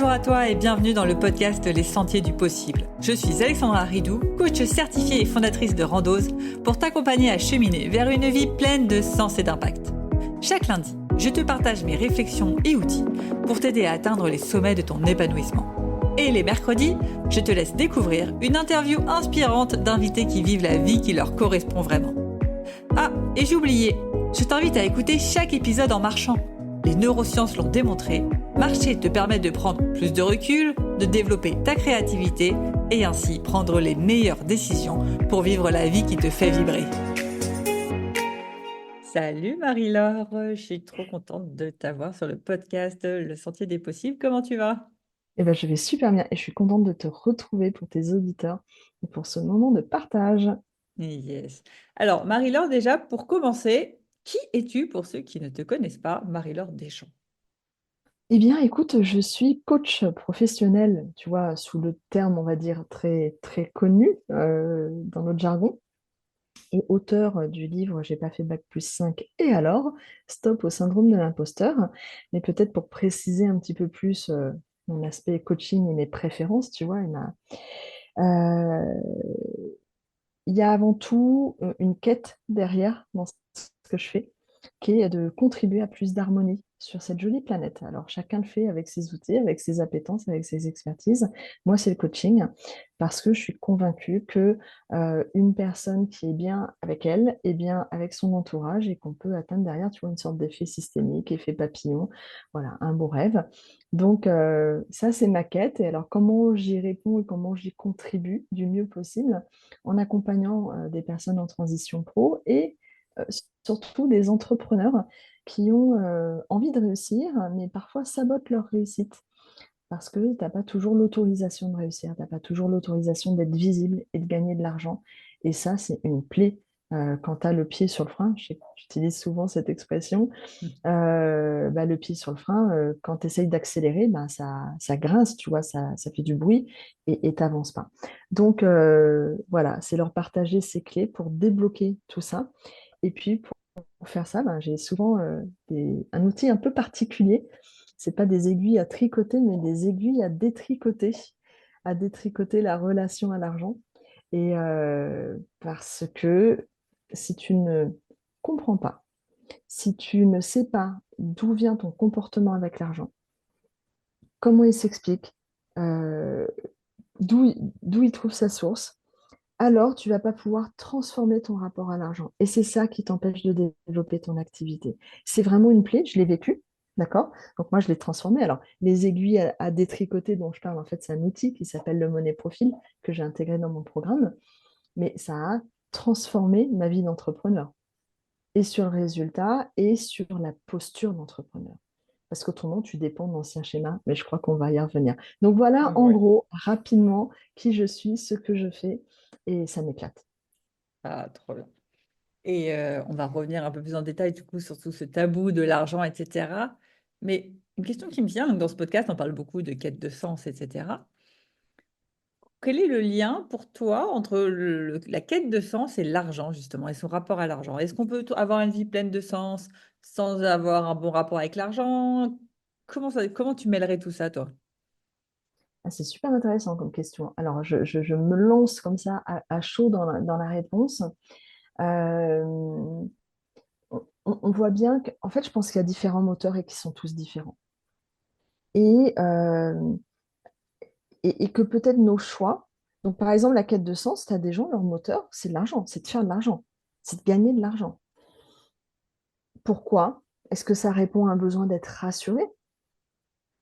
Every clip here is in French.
Bonjour à toi et bienvenue dans le podcast Les Sentiers du Possible. Je suis Alexandra Ridou, coach certifiée et fondatrice de Randose, pour t'accompagner à cheminer vers une vie pleine de sens et d'impact. Chaque lundi, je te partage mes réflexions et outils pour t'aider à atteindre les sommets de ton épanouissement. Et les mercredis, je te laisse découvrir une interview inspirante d'invités qui vivent la vie qui leur correspond vraiment. Ah, et j'ai oublié, je t'invite à écouter chaque épisode en marchant. Les neurosciences l'ont démontré, marcher te permet de prendre plus de recul, de développer ta créativité et ainsi prendre les meilleures décisions pour vivre la vie qui te fait vibrer. Salut Marie-Laure, je suis trop contente de t'avoir sur le podcast Le Sentier des Possibles. Comment tu vas? Eh ben, je vais super bien et je suis contente de te retrouver pour tes auditeurs et pour ce moment de partage. Yes. Alors Marie-Laure, déjà pour commencer, qui es-tu pour ceux qui ne te connaissent pas, Marie-Laure Deschamps? Eh bien, écoute, je suis coach professionnel, tu vois, sous le terme, on va dire, très, très connu dans notre jargon, et auteur du livre J'ai pas fait bac+5 et alors, stop au syndrome de l'imposteur. Mais peut-être pour préciser un petit peu plus mon aspect coaching et mes préférences, tu vois, euh, il y a avant tout une quête derrière dans ce que je fais, qui est de contribuer à plus d'harmonie sur cette jolie planète. Alors, chacun le fait avec ses outils, avec ses appétences, avec ses expertises. Moi, c'est le coaching, parce que je suis convaincue que une personne qui est bien avec elle est bien avec son entourage et qu'on peut atteindre derrière, tu vois, une sorte d'effet systémique, effet papillon, voilà, un beau rêve. Donc, ça, c'est ma quête. Et alors, comment j'y réponds et comment j'y contribue du mieux possible en accompagnant des personnes en transition pro et euh, surtout des entrepreneurs qui ont envie de réussir, mais parfois sabotent leur réussite parce que tu n'as pas toujours l'autorisation de réussir, tu n'as pas toujours l'autorisation d'être visible et de gagner de l'argent. Et ça, c'est une plaie quand tu as le pied sur le frein. J'utilise souvent cette expression. Le pied sur le frein, quand tu essayes d'accélérer, ça grince, tu vois, ça fait du bruit et tu n'avances pas. Donc, voilà, c'est leur partager ces clés pour débloquer tout ça. Et puis, pour faire ça, j'ai souvent un outil un peu particulier. C'est pas des aiguilles à tricoter, mais des aiguilles à détricoter la relation à l'argent. Et parce que si tu ne comprends pas, si tu ne sais pas d'où vient ton comportement avec l'argent, comment il s'explique, euh, d'où il trouve sa source, alors tu vas pas pouvoir transformer ton rapport à l'argent. Et c'est ça qui t'empêche de développer ton activité. C'est vraiment une plaie, je l'ai vécu, d'accord? Donc moi, je l'ai transformé. Alors, les aiguilles à détricoter dont je parle, en fait, c'est un outil qui s'appelle le Money Profile que j'ai intégré dans mon programme, mais ça a transformé ma vie d'entrepreneur et sur le résultat et sur la posture d'entrepreneur. Parce qu'autrement, tu dépends d'anciens schémas, mais je crois qu'on va y revenir. Donc voilà, en Ouais. gros, rapidement, qui je suis, ce que je fais, et ça m'éclate. Ah, trop bien. Et on va revenir un peu plus en détail, du coup, sur tout ce tabou de l'argent, etc. Mais une question qui me vient, donc dans ce podcast, on parle beaucoup de quête de sens, etc. Quel est le lien pour toi entre la quête de sens et l'argent, justement, et son rapport à l'argent? Est-ce qu'on peut avoir une vie pleine de sens sans avoir un bon rapport avec l'argent? Comment tu mêlerais tout ça, toi? Ah, c'est super intéressant comme question. Alors, je me lance comme ça à chaud dans la réponse. Euh, on voit bien qu'en fait, je pense qu'il y a différents moteurs et qui sont tous différents. Et, euh, et que peut-être nos choix, donc par exemple, la quête de sens, tu as des gens, leur moteur, c'est de l'argent, c'est de faire de l'argent, c'est de gagner de l'argent. Pourquoi? Est-ce que ça répond à un besoin d'être rassuré?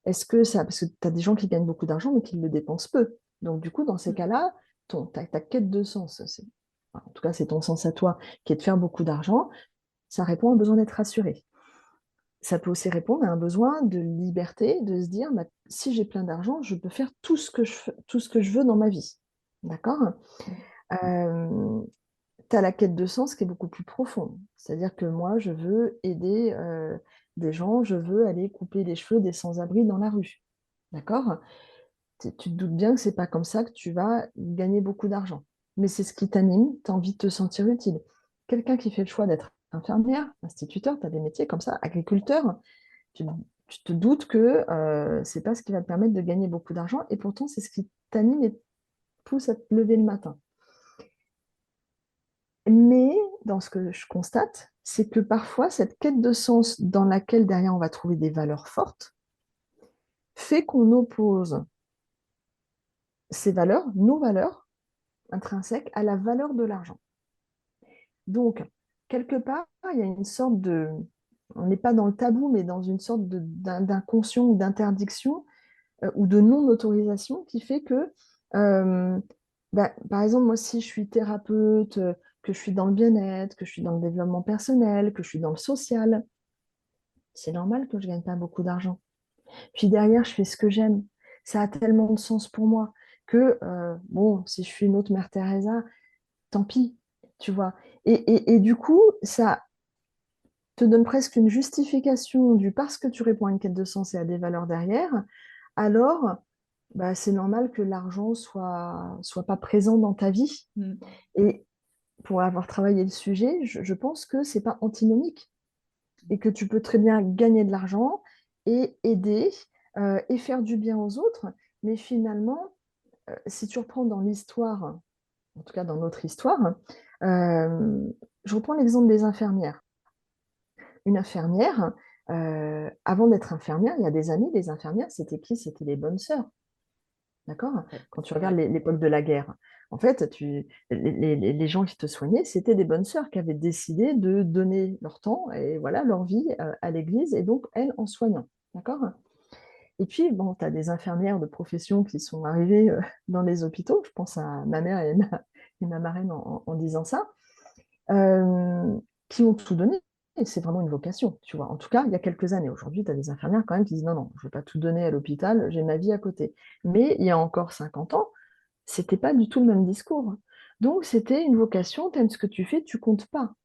Est-ce que ça, parce que tu as des gens qui gagnent beaucoup d'argent, mais qui le dépensent peu. Donc, du coup, dans ces cas-là, ta quête de sens, en tout cas, c'est ton sens à toi, qui est de faire beaucoup d'argent, ça répond à un besoin d'être rassuré. Ça peut aussi répondre à un besoin de liberté, de se dire, bah, si j'ai plein d'argent, je peux faire tout ce que je veux dans ma vie. D'accord? Tu as la quête de sens qui est beaucoup plus profonde. C'est-à-dire que moi, je veux aider des gens, je veux aller couper les cheveux des sans-abri dans la rue. D'accord? Tu te doutes bien que c'est pas comme ça que tu vas gagner beaucoup d'argent. Mais c'est ce qui t'anime, tu as envie de te sentir utile. Quelqu'un qui fait le choix d'être infirmière, instituteur, tu as des métiers comme ça, agriculteur, tu tu te doutes que ce n'est pas ce qui va te permettre de gagner beaucoup d'argent, et pourtant, c'est ce qui t'anime et te pousse à te lever le matin. Mais dans ce que je constate, c'est que parfois, cette quête de sens dans laquelle derrière on va trouver des valeurs fortes, fait qu'on oppose ces valeurs, nos valeurs intrinsèques, à la valeur de l'argent. Donc, quelque part, il y a une sorte de... On n'est pas dans le tabou, mais dans une sorte d'inconscient ou d'interdiction ou de non-autorisation qui fait que, euh, par exemple, moi, si je suis thérapeute, que je suis dans le bien-être, que je suis dans le développement personnel, que je suis dans le social, c'est normal que je ne gagne pas beaucoup d'argent. Puis derrière, je fais ce que j'aime. Ça a tellement de sens pour moi que, bon, si je suis une autre Mère Teresa, tant pis, tu vois. Et du coup, ça te donne presque une justification du parce que tu réponds à une quête de sens et à des valeurs derrière, alors c'est normal que l'argent soit pas présent dans ta vie. Mm. Et pour avoir travaillé le sujet, je pense que c'est pas antinomique et que tu peux très bien gagner de l'argent et aider et faire du bien aux autres. Mais finalement, si tu reprends dans l'histoire, en tout cas dans notre histoire, je reprends l'exemple des infirmières. Une infirmière, avant d'être infirmière, il y a des années, les infirmières, c'était qui? C'était les bonnes sœurs. D'accord? Ouais, Quand tu c'est vrai. regardes l'époque de la guerre, en fait, les gens qui te soignaient, c'était des bonnes sœurs qui avaient décidé de donner leur temps et voilà, leur vie à l'église, et donc elles en soignant. D'accord? Et puis, bon, tu as des infirmières de profession qui sont arrivées dans les hôpitaux. Je pense à ma mère et ma marraine en disant ça, euh, qui ont tout donné. Et c'est vraiment une vocation, tu vois. En tout cas, il y a quelques années. Aujourd'hui, tu as des infirmières quand même qui disent non, non, je ne vais pas tout donner à l'hôpital, j'ai ma vie à côté. Mais il y a encore 50 ans, c'était pas du tout le même discours. Donc, c'était une vocation, tu aimes ce que tu fais, tu comptes pas.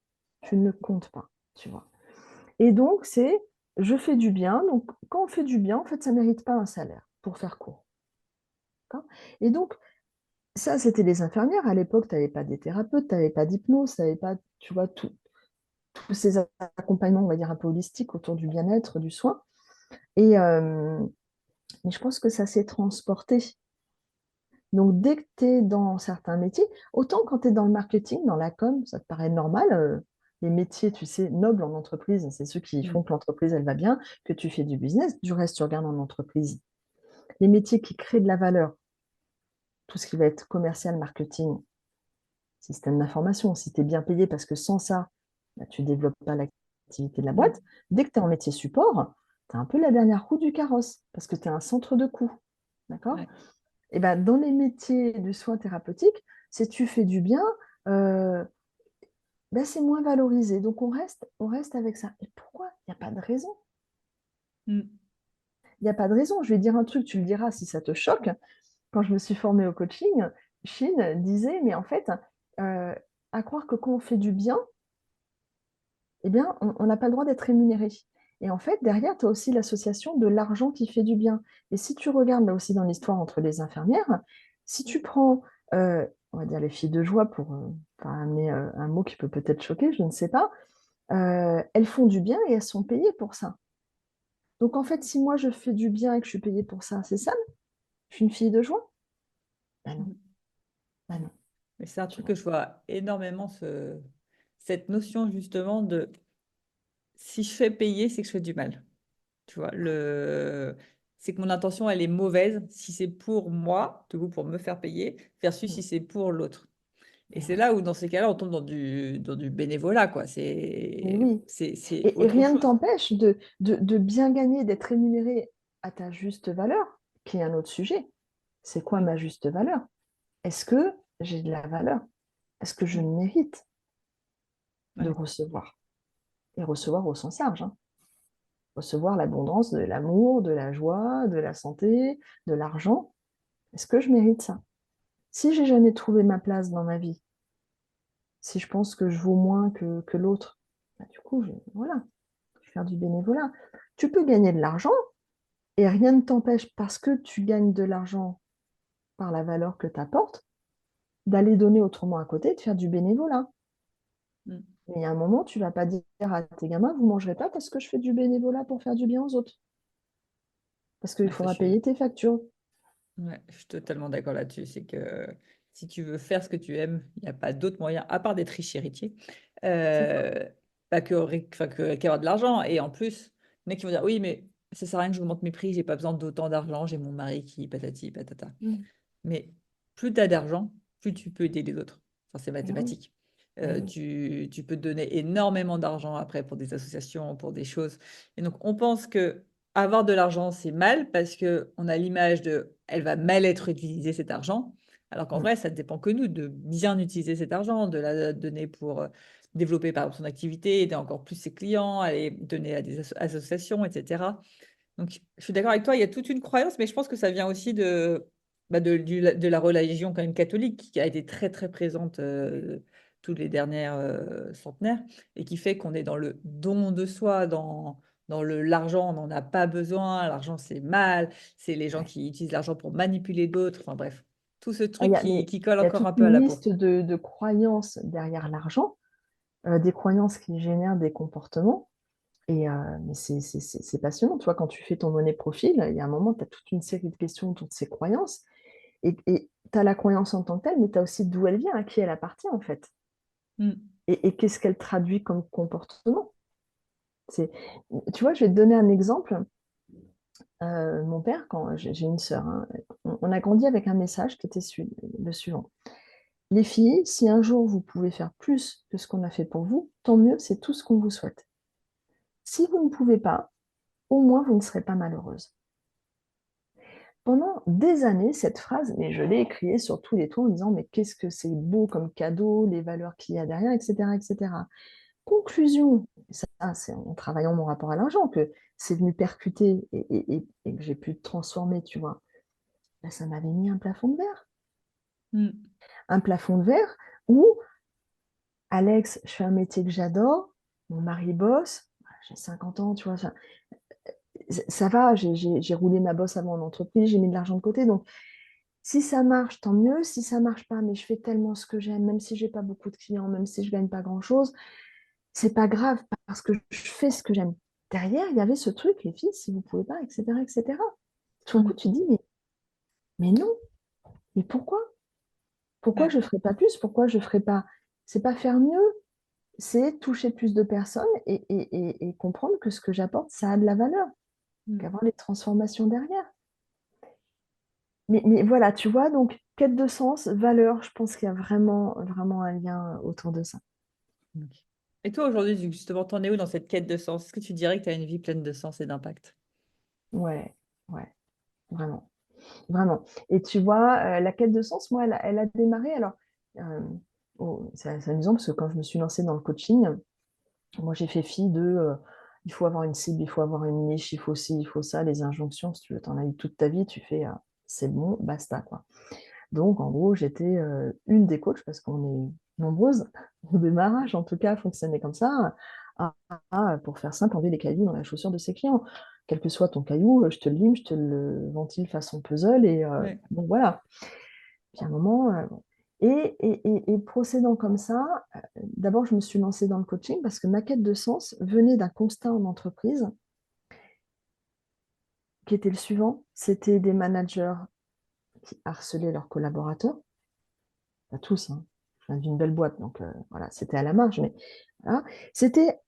Tu ne comptes pas, tu vois. Et donc, c'est je fais du bien. Donc, quand on fait du bien, en fait, ça ne mérite pas un salaire, pour faire court. D'accord. Et donc, ça, c'était les infirmières. À l'époque, tu n'avais pas des thérapeutes, tu n'avais pas d'hypnose, tu n'avais pas, tu vois, tous ces accompagnements, on va dire, un peu holistiques autour du bien-être, du soin. Et mais je pense que ça s'est transporté. Donc, dès que tu es dans certains métiers, autant quand tu es dans le marketing, dans la com, ça te paraît normal. Les métiers, tu sais, nobles en entreprise, c'est ceux qui Mm. font que l'entreprise, elle va bien, que tu fais du business. Du reste, tu regardes en entreprise. Les métiers qui créent de la valeur, tout ce qui va être commercial, marketing, système d'information, si tu es bien payé, parce que sans ça, tu ne développes pas l'activité de la Mm. boîte. Dès que tu es en métier support, tu as un peu la dernière roue du carrosse, parce que tu es un centre de coût. D'accord? Ouais. Et ben, dans les métiers du soin thérapeutique, si tu fais du bien, euh, c'est moins valorisé. Donc on reste avec ça. Et pourquoi? Il n'y a pas de raison. Mm. Il n'y a pas de raison. Je vais dire un truc, tu le diras si ça te choque. Quand je me suis formée au coaching, Chine disait, mais en fait, euh, à croire que quand on fait du bien, eh bien, on n'a pas le droit d'être rémunéré. Et en fait, derrière, tu as aussi l'association de l'argent qui fait du bien. Et si tu regardes là aussi dans l'histoire entre les infirmières, si tu prends, on va dire les filles de joie pour pas amener un mot qui peut peut-être choquer, je ne sais pas, elles font du bien et elles sont payées pour ça. Donc en fait, si moi je fais du bien et que je suis payée pour ça, c'est ça? Je suis une fille de joie? Ben non, Mm. ben non, Mais c'est un tu truc vois. que je vois énormément, cette notion justement de si je fais payer, c'est que je fais du mal. Tu vois, c'est que mon intention, elle est mauvaise si c'est pour moi, du coup, pour me faire payer, versus Mm. si c'est pour l'autre. Et Mais c'est ouais, là où, dans ces cas-là, on tombe dans du bénévolat, quoi. mais oui. C'est Et autre rien ne chose. t'empêche de bien gagner, d'être rémunéré à ta juste valeur, qui est un autre sujet. C'est quoi Mm. ma juste valeur? Est-ce que j'ai de la valeur? Est-ce que je Mm. mérite de Ouais. recevoir? Et recevoir au sens large, hein. Recevoir l'abondance de l'amour, de la joie, de la santé, de l'argent. Est-ce que je mérite ça? Si j'ai jamais trouvé ma place dans ma vie, si je pense que je vaux moins que l'autre, du coup, voilà, je vais faire du bénévolat. Tu peux gagner de l'argent et rien ne t'empêche, parce que tu gagnes de l'argent par la valeur que tu apportes, d'aller donner autrement à côté, de faire du bénévolat. Mm. Mais il y a un moment, tu ne vas pas dire à tes gamins, vous ne mangerez pas parce que je fais du bénévolat pour faire du bien aux autres. parce qu'il Ouais, ça, faudra payer tes factures. ouais, je suis totalement d'accord là-dessus. C'est que si tu veux faire ce que tu aimes, il n'y a pas d'autre moyen, à part d'être riche héritier, C'est ça. euh, pas que, qu'avoir de l'argent. Et en plus, les mecs qui vont dire, oui, mais ça sert à rien que j'augmente mes prix, j'ai pas besoin d'autant d'argent, j'ai mon mari qui patati patata. Mm. Mais plus tu as d'argent, plus tu peux aider les autres. Enfin, c'est Eh oui, mathématique. eh oui. Tu peux donner énormément d'argent après pour des associations, pour des choses. Et donc, on pense que avoir de l'argent, c'est mal parce que on a l'image de elle va mal être utilisée cet argent. Alors qu'en Mm. vrai, ça ne dépend que nous de bien utiliser cet argent, de la donner pour développer par exemple son activité, aider encore plus ses clients, aller donner à des associations, etc. Donc, je suis d'accord avec toi, il y a toute une croyance, mais je pense que ça vient aussi de la religion quand même catholique qui a été très, très présente toutes les dernières centenaires et qui fait qu'on est dans le don de soi, dans l'argent, on n'en a pas besoin, l'argent c'est mal, c'est les gens Ouais. qui utilisent l'argent pour manipuler d'autres, enfin bref, tout ce Ah, truc qui colle il y a encore toute un peu à une la peau. liste de croyances derrière l'argent, des croyances qui génèrent des comportements. Mais c'est passionnant. Tu vois, quand tu fais ton monnaie profil, il y a un moment, tu as toute une série de questions autour de ces croyances. Et tu as la croyance en tant que telle, mais tu as aussi d'où elle vient, à qui elle appartient, en fait. Mm. Et qu'est-ce qu'elle traduit comme comportement. C'est, tu vois, je vais te donner un exemple. Mon père, quand j'ai une sœur, hein, on a grandi avec un message qui était le suivant. Les filles, si un jour vous pouvez faire plus que ce qu'on a fait pour vous, tant mieux, c'est tout ce qu'on vous souhaite. Si vous ne pouvez pas, au moins vous ne serez pas malheureuse. Pendant des années, cette phrase, mais je l'ai écriée sur tous les toits en disant, mais qu'est-ce que c'est beau comme cadeau, les valeurs qu'il y a derrière, etc., etc. Conclusion, ça, c'est en travaillant mon rapport à l'argent que c'est venu percuter et que j'ai pu transformer, tu vois. Là, ça m'avait mis un plafond de verre. Mm. Un plafond de verre où, Alex, je fais un métier que j'adore, mon mari bosse, j'ai 50 ans, tu vois, ça va, j'ai roulé ma bosse avant en entreprise, j'ai mis de l'argent de côté, donc si ça marche, tant mieux. Si ça marche pas, mais je fais tellement ce que j'aime, même si j'ai pas beaucoup de clients, même si je gagne pas grand-chose, c'est pas grave parce que je fais ce que j'aime. Derrière, il y avait ce truc, les filles, si vous pouvez pas, etc., etc. Tout d'un coup, Mm. tu dis, mais non, mais pourquoi? Pourquoi Ouais. je ferais pas plus? Pourquoi je ferais pas? C'est pas faire mieux, c'est toucher plus de personnes et comprendre que ce que j'apporte, ça a de la valeur, Mm. qu'avoir les transformations derrière. Mais voilà, tu vois, donc quête de sens, valeur, je pense qu'il y a vraiment, vraiment un lien autour de ça. Ok. Et toi, aujourd'hui, justement, t'en es où dans cette quête de sens? Est-ce que tu dirais que tu as une vie pleine de sens et d'impact? Ouais, ouais, vraiment, vraiment. Et tu vois, la quête de sens, moi, elle a démarré. Alors, euh, c'est amusant parce que quand je me suis lancée dans le coaching, moi, j'ai fait fi de il faut avoir une cible, il faut avoir une niche, il faut ci, il faut ça, les injonctions. Si tu veux, t'en as eu toute ta vie, tu fais c'est bon, basta, quoi. Donc, en gros, j'étais une des coachs, parce qu'on est nombreuses au démarrage, en tout cas, à fonctionner comme ça, pour faire simple, enlever les cailloux dans la chaussure de ses clients. Quel que soit ton caillou, je te le lime, je te le ventile façon puzzle, et Ouais. bon, voilà. Puis à un moment, bon. Et procédant comme ça, d'abord, je me suis lancée dans le coaching parce que ma quête de sens venait d'un constat en entreprise qui était le suivant, c'était des managers qui harcelaient leurs collaborateurs, pas tous, hein. Je viens d'une belle boîte, donc voilà, c'était à la marge, mais voilà. C'était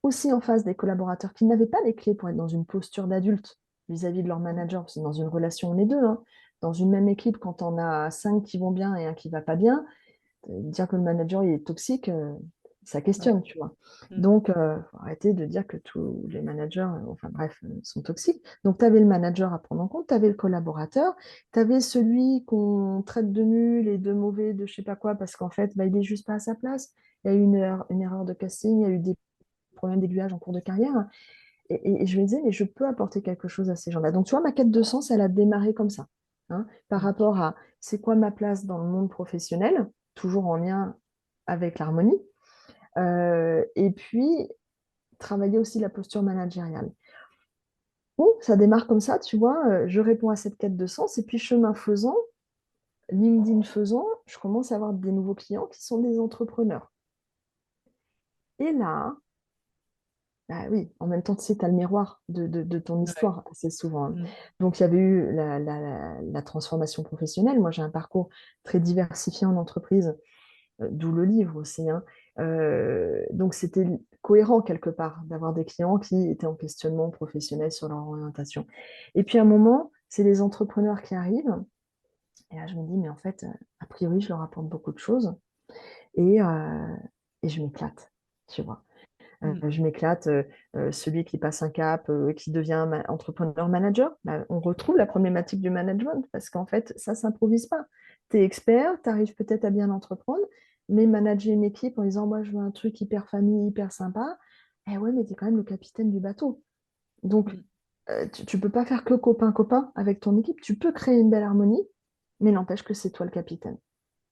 aussi en face des collaborateurs qui n'avaient pas les clés pour être dans une posture d'adulte vis-à-vis de leur manager, parce que dans une relation, on est deux, hein. Dans une même équipe, quand on a cinq qui vont bien et un qui va pas bien, dire que le manager il est toxique, ça Ouais. questionne, tu vois. Mm. Donc, faut arrêter de dire que tous les managers, enfin bref, sont toxiques. Donc, tu avais le manager à prendre en compte, tu avais le collaborateur, tu avais celui qu'on traite de nul et de mauvais, de je sais pas quoi, parce qu'en fait, bah, il n'est juste pas à sa place. Il y a eu une erreur de casting, il y a eu des problèmes d'aiguillage en cours de carrière. Et je me disais, mais je peux apporter quelque chose à ces gens-là. Donc, tu vois, ma quête de sens, elle a démarré comme ça, hein, par Ok. rapport à c'est quoi ma place dans le monde professionnel, toujours en lien avec l'harmonie, et puis travailler aussi la posture managériale. Bon, ça démarre comme ça, tu vois, je réponds à cette quête de sens, et puis chemin faisant, LinkedIn faisant, je commence à avoir des nouveaux clients qui sont des entrepreneurs. Et là, Ah oui, en même temps, tu sais, tu as le miroir de ton Ouais. histoire assez souvent, hein. Mm. Donc, il y avait eu la transformation professionnelle. Moi, j'ai un parcours très diversifié en entreprise, d'où le livre aussi, hein. Donc, c'était cohérent quelque part d'avoir des clients qui étaient en questionnement professionnel sur leur orientation. Et puis, à un moment, c'est les entrepreneurs qui arrivent. Et là, je me dis, mais en fait, a priori, je leur apporte beaucoup de choses et, euh, et je m'éclate, tu vois. Mm. Je m'éclate, celui qui passe un cap, qui devient entrepreneur manager, bah, on retrouve la problématique du management parce qu'en fait, ça s'improvise pas. Tu es expert, tu arrives peut-être à bien entreprendre, mais manager une équipe en disant, moi, je veux un truc hyper famille, hyper sympa, eh ouais, mais tu es quand même le capitaine du bateau. Donc, Mm. tu peux pas faire que copain-copain avec ton équipe. Tu peux créer une belle harmonie, mais n'empêche que c'est toi le capitaine.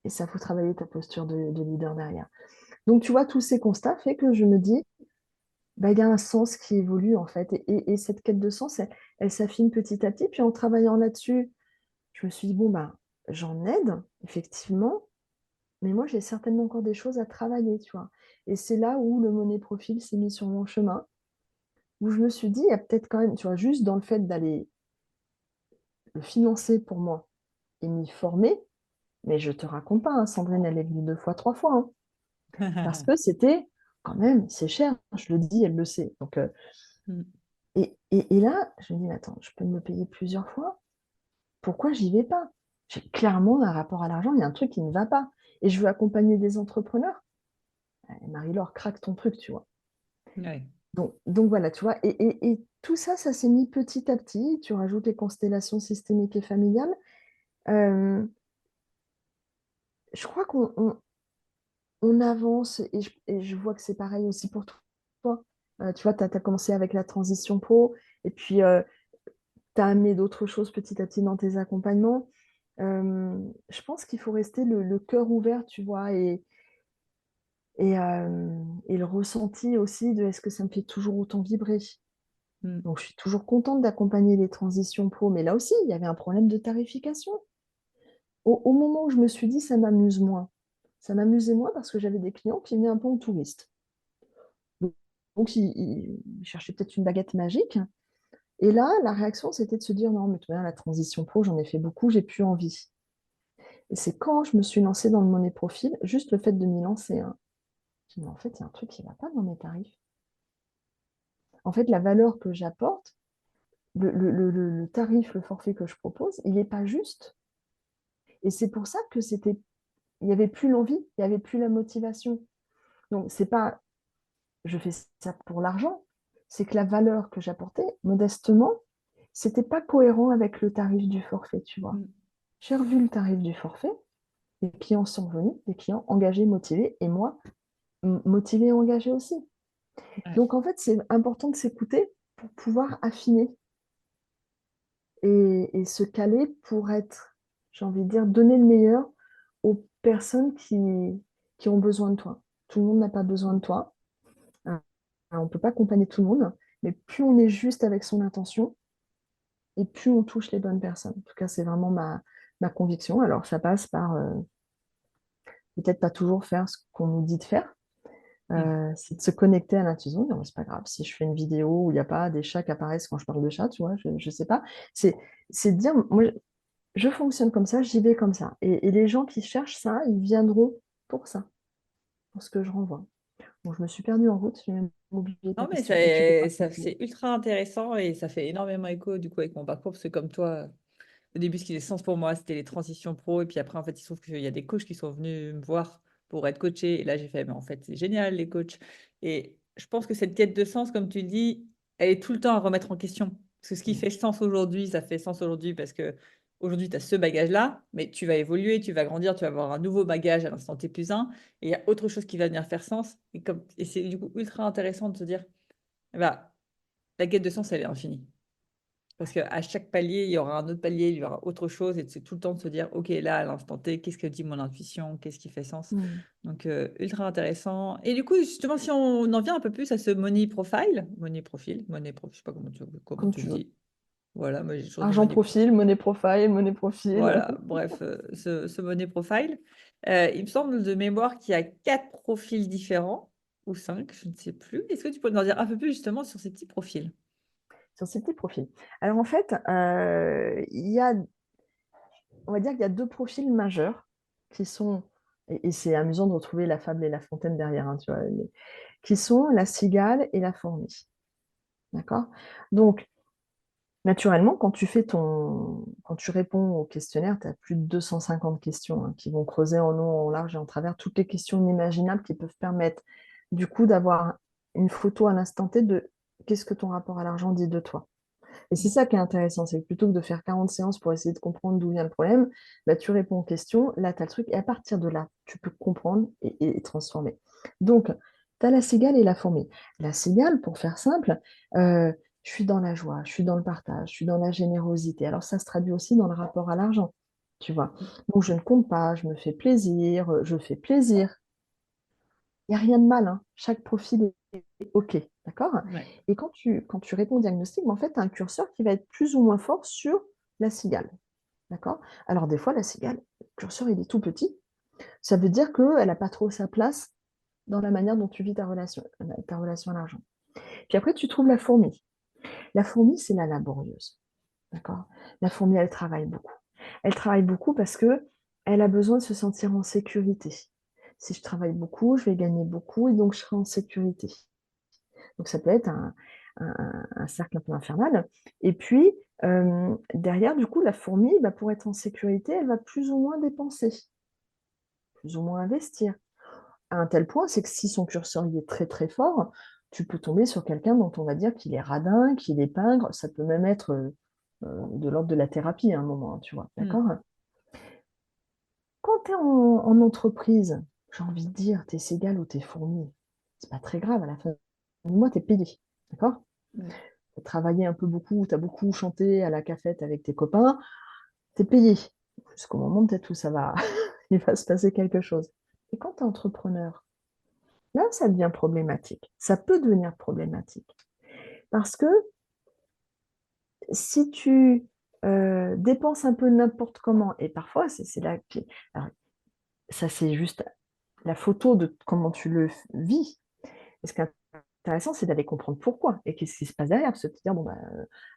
Et ça, faut travailler ta posture de leader derrière. Donc, tu vois, tous ces constats fait que je me dis, bah, il y a un sens qui évolue en fait. Et cette quête de sens, elle s'affine petit à petit. Puis en travaillant là-dessus, je me suis dit, bon, bah, j'en aide, effectivement, mais moi, j'ai certainement encore des choses à travailler, tu vois. Et c'est là où le money profil s'est mis sur mon chemin, où je me suis dit, il y a peut-être quand même, tu vois, juste dans le fait d'aller le financer pour moi et m'y former, mais je te raconte pas, hein, Sandrine, elle est venue 2 fois, 3 fois, hein, parce que c'était quand même, c'est cher, je le dis, elle le sait. Donc, Mm. et là, je me dis, mais attends, je peux me payer plusieurs fois, pourquoi j'y vais pas? J'ai clairement un rapport à l'argent, il y a un truc qui ne va pas. Et je veux accompagner des entrepreneurs. Marie-Laure, craque ton truc, tu vois. Ouais. Donc voilà, tu vois. Et tout ça, ça s'est mis petit à petit. Tu rajoutes les constellations systémiques et familiales. Euh, je crois qu'on avance et je vois que c'est pareil aussi pour toi. Tu vois, tu as commencé avec la transition pro et puis tu as amené d'autres choses petit à petit dans tes accompagnements. Je pense qu'il faut rester le cœur ouvert, tu vois, et le ressenti aussi de est-ce que ça me fait toujours autant vibrer. Mm. Donc, je suis toujours contente d'accompagner les transitions pro, mais là aussi, il y avait un problème de tarification. Au moment où je me suis dit, ça m'amuse moins. Ça m'amusait moins parce que j'avais des clients qui venaient un peu en touriste. Donc, ils cherchaient peut-être une baguette magique. Et là, la réaction, c'était de se dire, non, mais tu vois, la transition pro, j'en ai fait beaucoup, j'ai plus envie. Et c'est quand je me suis lancée dans le money profil, juste le fait de m'y lancer, hein, je me dis, mais en fait, il y a un truc qui ne va pas dans mes tarifs. En fait, la valeur que j'apporte, le tarif, le forfait que je propose, il n'est pas juste. Et c'est pour ça que il n'y avait plus l'envie, il n'y avait plus la motivation. Donc, c'est pas, je fais ça pour l'argent, c'est que la valeur que j'apportais, modestement, c'était pas cohérent avec le tarif du forfait, tu vois. Mm. J'ai revu le tarif du forfait, les clients sont venus, des clients engagés, motivés, et moi, motivée et engagée aussi. Ouais. Donc, en fait, c'est important de s'écouter pour pouvoir affiner et se caler pour être, j'ai envie de dire, donner le meilleur aux personnes qui ont besoin de toi. Tout le monde n'a pas besoin de toi. On ne peut pas accompagner tout le monde, mais plus on est juste avec son intention et plus on touche les bonnes personnes. En tout cas, c'est vraiment ma conviction. Alors, ça passe par peut-être pas toujours faire ce qu'on nous dit de faire. Mm. C'est de se connecter à l'intuition. Non, c'est pas grave. Si je fais une vidéo où il n'y a pas des chats qui apparaissent quand je parle de chats, tu vois, je ne sais pas. C'est de dire, moi, je fonctionne comme ça, j'y vais comme ça. Et les gens qui cherchent ça, ils viendront pour ça, pour ce que je renvoie. Bon, je me suis perdue en route, j'ai même oublié ta Non, mais question. Et tu peux pas c'est continuer. ultra intéressant et ça fait énormément écho du coup avec mon parcours parce que comme toi, au début, ce qui faisait sens pour moi, c'était les transitions pro et puis après, en fait, il se trouve qu'il y a des coachs qui sont venus me voir pour être coachés et là, j'ai fait, mais en fait, c'est génial les coachs. Et je pense que cette quête de sens, comme tu dis, elle est tout le temps à remettre en question. Parce que ce qui fait sens aujourd'hui, ça fait sens aujourd'hui parce que aujourd'hui, tu as ce bagage-là, mais tu vas évoluer, tu vas grandir, tu vas avoir un nouveau bagage à l'instant T+1 et il y a autre chose qui va venir faire sens. Et c'est du coup ultra intéressant de se dire, bah, la quête de sens, elle est infinie. Parce qu'à chaque palier, il y aura un autre palier, il y aura autre chose, et c'est tout le temps de se dire, OK, là, à l'instant T, qu'est-ce que dit mon intuition, qu'est-ce qui fait sens? Mm. Donc, ultra intéressant. Et du coup, justement, si on en vient un peu plus à ce money profile, je sais pas comment Comme tu le tu veux. dis. Voilà, moi j'ai toujours dit Argent money profile. profil, monnaie profil. Voilà, bref, ce money profile. Il me semble de mémoire qu'il y a 4 profils différents. ou 5, je ne sais plus. Est-ce que tu peux nous en dire un peu plus justement sur ces petits profils? sur ces petits profils. Alors en fait, il y a, on va dire qu'il y a deux profils majeurs qui sont, et c'est amusant de retrouver la fable et la fontaine derrière, hein, tu vois, qui sont la cigale et la fourmi. D'accord? Donc, naturellement, quand tu réponds au questionnaire, tu as plus de 250 questions qui vont creuser en long, en large et en travers toutes les questions inimaginables qui peuvent permettre du coup d'avoir une photo à l'instant T de qu'est-ce que ton rapport à l'argent dit de toi. Et c'est ça qui est intéressant, c'est que plutôt que de faire 40 séances pour essayer de comprendre d'où vient le problème, bah, tu réponds aux questions, là tu as le truc, et à partir de là, tu peux comprendre et transformer. Donc, tu as la cigale et la fourmi. La cigale, pour faire simple, euh, je suis dans la joie, je suis dans le partage, je suis dans la générosité. Alors ça se traduit aussi dans le rapport à l'argent, tu vois. Donc je ne compte pas, je me fais plaisir, je fais plaisir. Il n'y a rien de mal, hein. Chaque profil est OK, d'accord? Ouais. Et quand tu réponds au diagnostic, ben, en fait, tu as un curseur qui va être plus ou moins fort sur la cigale, d'accord? Alors des fois, la cigale, le curseur, il est tout petit. Ça veut dire qu'elle n'a pas trop sa place dans la manière dont tu vis ta relation à l'argent. Puis après, tu trouves la fourmi. La fourmi, c'est la laborieuse. D'accord? La fourmi, elle travaille beaucoup. Elle travaille beaucoup parce que elle a besoin de se sentir en sécurité. Si je travaille beaucoup, je vais gagner beaucoup et donc je serai en sécurité. Donc ça peut être un cercle un peu infernal. Et puis, derrière, du coup, la fourmi, bah, pour être en sécurité, elle va plus ou moins dépenser, plus ou moins investir. À un tel point, c'est que si son curseur y est très très fort, tu peux tomber sur quelqu'un dont on va dire qu'il est radin, qu'il est pingre, ça peut même être de l'ordre de la thérapie à un moment, tu vois, Mm. d'accord? Quand tu es en entreprise, j'ai envie de dire, t'es cigale ou t'es fourmi, c'est pas très grave, à la fin du mois, t'es payé, d'accord? Ouais. T'as travaillé un peu beaucoup, t'as beaucoup chanté à la cafette avec tes copains, t'es payé. Jusqu'au moment peut-être où ça va, il va se passer quelque chose. Et quand tu es entrepreneur, là, ça devient problématique. Ça peut devenir problématique. Parce que si tu dépenses un peu n'importe comment, et parfois, c'est là que... Alors, ça, c'est juste la photo de comment tu le vis. Et ce qui est intéressant, c'est d'aller comprendre pourquoi et qu'est-ce qui se passe derrière. Parce que te dire, bon, bah,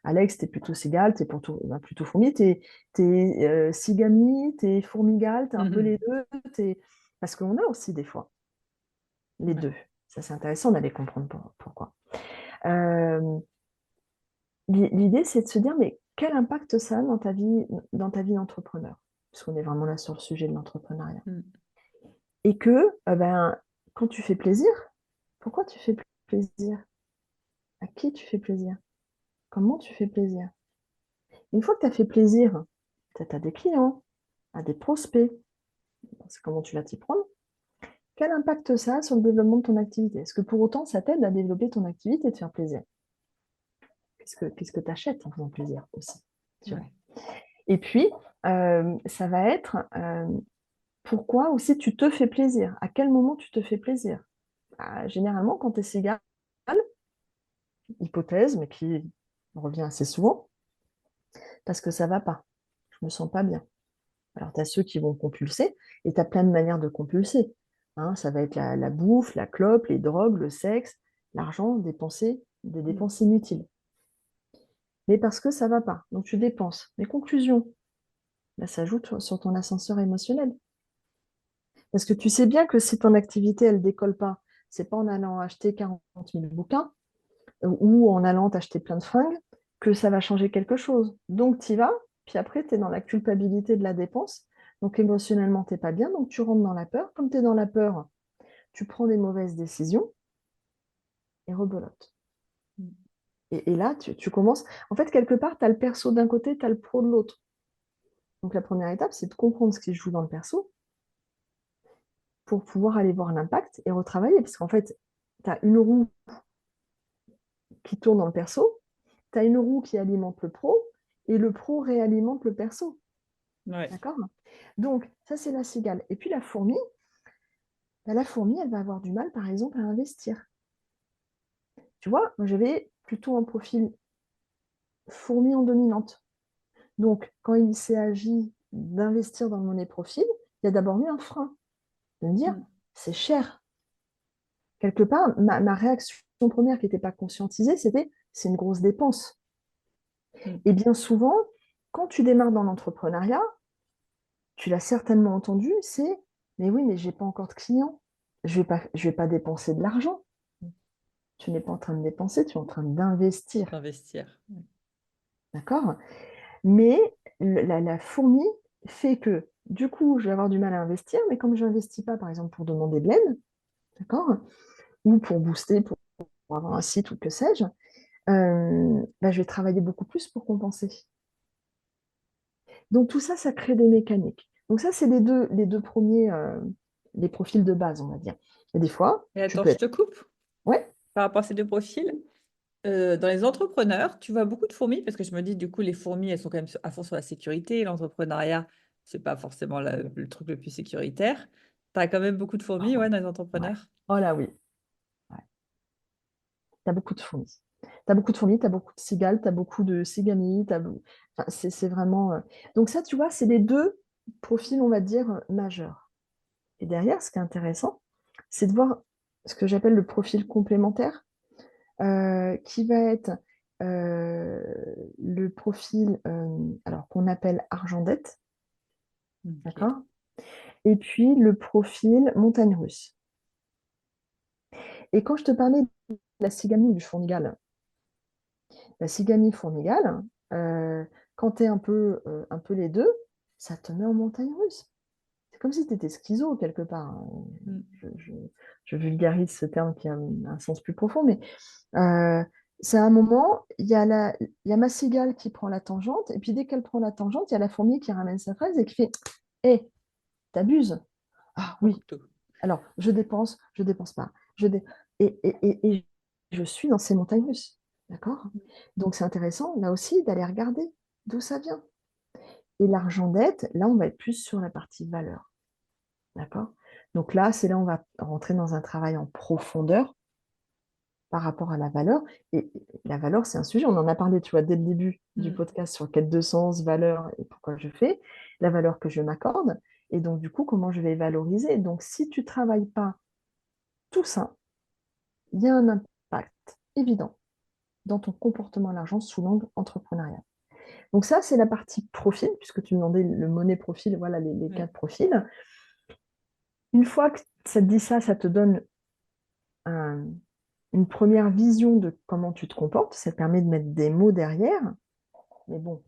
Alex, t'es plutôt cigale, t'es plutôt, bah, plutôt fourmi, t'es cigami, t'es fourmigale, t'es un peu les Mhm. deux. Parce qu'on a aussi des fois les Ouais. deux. Ça, c'est intéressant d'aller comprendre pourquoi. Euh, L'idée, c'est de se dire, mais quel impact ça a dans ta vie d'entrepreneur? Puisqu'on est vraiment là sur le sujet de l'entrepreneuriat. Mm. Et que, ben, quand tu fais plaisir, pourquoi tu fais plaisir? À qui tu fais plaisir? Comment tu fais plaisir? Une fois que tu as fait plaisir, tu as des clients, à des prospects, c'est comment tu vas t'y prendre. Quel impact ça a sur le développement de ton activité? Est-ce que pour autant, ça t'aide à développer ton activité et te faire plaisir? Qu'est-ce que tu achètes en faisant plaisir aussi, tu vois? Ouais. Et puis, ça va être pourquoi aussi tu te fais plaisir. À quel moment tu te fais plaisir? Ah, généralement, quand tu es cigale, hypothèse, mais qui revient assez souvent, parce que ça va pas. Je me sens pas bien. Alors, tu as ceux qui vont compulser, et tu as plein de manières de compulser. Hein, ça va être la bouffe, la clope, les drogues, le sexe, l'argent, dépenser, des Mm. dépenses inutiles. Mais parce que ça va pas. Donc, tu dépenses. Mais conclusion, là, ça ajoute sur ton ascenseur émotionnel. Parce que tu sais bien que si ton activité, elle décolle pas, c'est pas en allant acheter 40 000 bouquins ou en allant t'acheter plein de fringues que ça va changer quelque chose. Donc, tu y vas, puis après, tu es dans la culpabilité de la dépense. Donc, émotionnellement, tu n'es pas bien, donc tu rentres dans la peur. Comme tu es dans la peur, tu prends des mauvaises décisions et rebelote. Mm. Et là, tu commences. En fait, quelque part, tu as le perso d'un côté, tu as le pro de l'autre. Donc, la première étape, c'est de comprendre ce qui se joue dans le perso pour pouvoir aller voir l'impact et retravailler. Parce qu'en fait, tu as une roue qui tourne dans le perso, tu as une roue qui alimente le pro et le pro réalimente le perso. Ouais. D'accord? Donc, ça, c'est la cigale. Et puis, la fourmi, elle va avoir du mal, par exemple, à investir. Tu vois, moi, j'avais plutôt un profil fourmi en dominante. Donc, quand il s'agit d'investir dans le monnaie profil, il y a d'abord eu un frein, de me dire, Mm. c'est cher. quelque part, ma réaction première qui n'était pas conscientisée, c'était c'est une grosse dépense. Mm. Et bien souvent, quand tu démarres dans l'entrepreneuriat, tu l'as certainement entendu, c'est mais oui, mais j'ai pas encore de clients. Je vais pas dépenser de l'argent. Tu n'es pas en train de dépenser, tu es en train d'investir. D'investir. D'accord? Mais la fourmi fait que, du coup, je vais avoir du mal à investir, mais comme je n'investis pas, par exemple, pour demander de l'aide, d'accord? Ou pour booster, pour avoir un site ou que sais-je, bah, je vais travailler beaucoup plus pour compenser. Donc tout ça, ça crée des mécaniques. Donc ça, c'est les deux premiers, les profils de base, on va dire. Et des fois, Et tu attends, peux je être... te coupe Ouais, par rapport à ces deux profils. Dans les entrepreneurs, tu vois beaucoup de fourmis parce que je me dis, du coup, les fourmis, elles sont quand même à fond sur la sécurité. L'entrepreneuriat, c'est pas forcément le truc le plus sécuritaire. Tu as quand même beaucoup de ah fourmis, ouais, ouais, dans les ouais. entrepreneurs. Oh là oui, ouais. Tu as beaucoup de fourmis. Tu as beaucoup de fourmis, tu as beaucoup de cigales, tu as beaucoup de cigamis. Enfin, c'est vraiment... Donc ça, tu vois, c'est les deux profils, on va dire, majeurs. Et derrière, ce qui est intéressant, c'est de voir ce que j'appelle le profil complémentaire, qui va être euh, le profil alors qu'on appelle argent-dette, Ok. d'accord? Et puis le profil montagne russe. Et quand je te parlais de la cigamie ou du fournigal, la cigamie fournigal, quand tu es un peu les deux, ça te met en montagne russe. C'est comme si tu étais schizo quelque part, hein. Mm. Je vulgarise ce terme qui a un sens plus profond, mais c'est un moment, il y a ma cigale qui prend la tangente, et puis dès qu'elle prend la tangente, il y a la fourmi qui ramène sa fraise et qui fait hé, t'abuses. Ah Au oui, couteau. alors je dépense pas. Et je suis dans ces montagnes russes. D'accord? Donc c'est intéressant, là aussi, d'aller regarder d'où ça vient. Et l'argent dette, là, on va être plus sur la partie valeur. D'accord? Donc là, c'est là où on va rentrer dans un travail en profondeur par rapport à la valeur. Et la valeur, c'est un sujet, on en a parlé, tu vois, dès le début du Mm. podcast sur quête de sens, valeur et pourquoi je fais, la valeur que je m'accorde, et donc du coup, comment je vais valoriser. Donc si tu ne travailles pas tout ça, il y a un impact évident dans ton comportement à l'argent sous l'angle entrepreneurial. Donc ça, c'est la partie profil, puisque tu me demandais le monnaie profil, voilà les Oui. quatre profils. Une fois que ça te dit ça, ça te donne un, une première vision de comment tu te comportes. Ça te permet de mettre des mots derrière. Mais bon,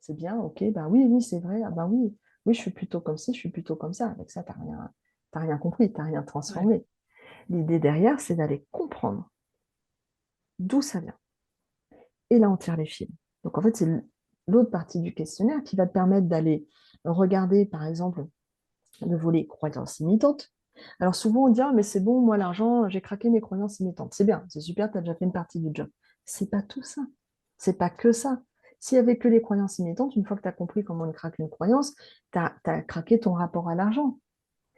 c'est bien, ok, bah oui, oui, c'est vrai, ah bah oui, oui, je suis plutôt comme ci, je suis plutôt comme ça. Avec ça, t'as rien compris, t'as rien Ouais. transformé. L'idée derrière, c'est d'aller comprendre d'où ça vient. Et là, on tire les fils. Donc, en fait, c'est l'autre partie du questionnaire qui va te permettre d'aller regarder, par exemple, le volet croyances limitantes. Alors, souvent, on dit, ah, mais c'est bon, moi, l'argent, j'ai craqué mes croyances limitantes. C'est bien, c'est super, tu as déjà fait une partie du job. C'est pas tout ça. C'est pas que ça. S'il n'y avait que les croyances limitantes, une fois que tu as compris comment on craque une croyance, tu as craqué ton rapport à l'argent.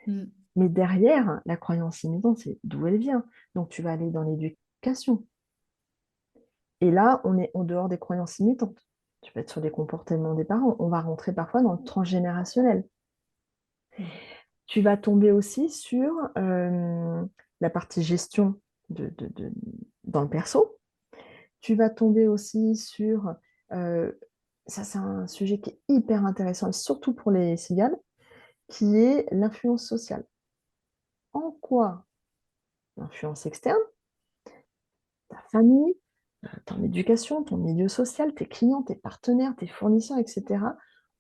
Mm. Mais derrière, la croyance limitante, c'est d'où elle vient. Donc, tu vas aller dans l'éducation. Et là, on est en dehors des croyances limitantes. Tu peux être sur des comportements des parents. On va rentrer parfois dans le transgénérationnel. Mm. Tu vas tomber aussi sur la partie gestion dans le perso. Tu vas tomber aussi sur, euh, ça c'est un sujet qui est hyper intéressant, et surtout pour les cigales, qui est l'influence sociale. En quoi l'influence externe, ta famille, ton éducation, ton milieu social, tes clients, tes partenaires, tes fournisseurs, etc.,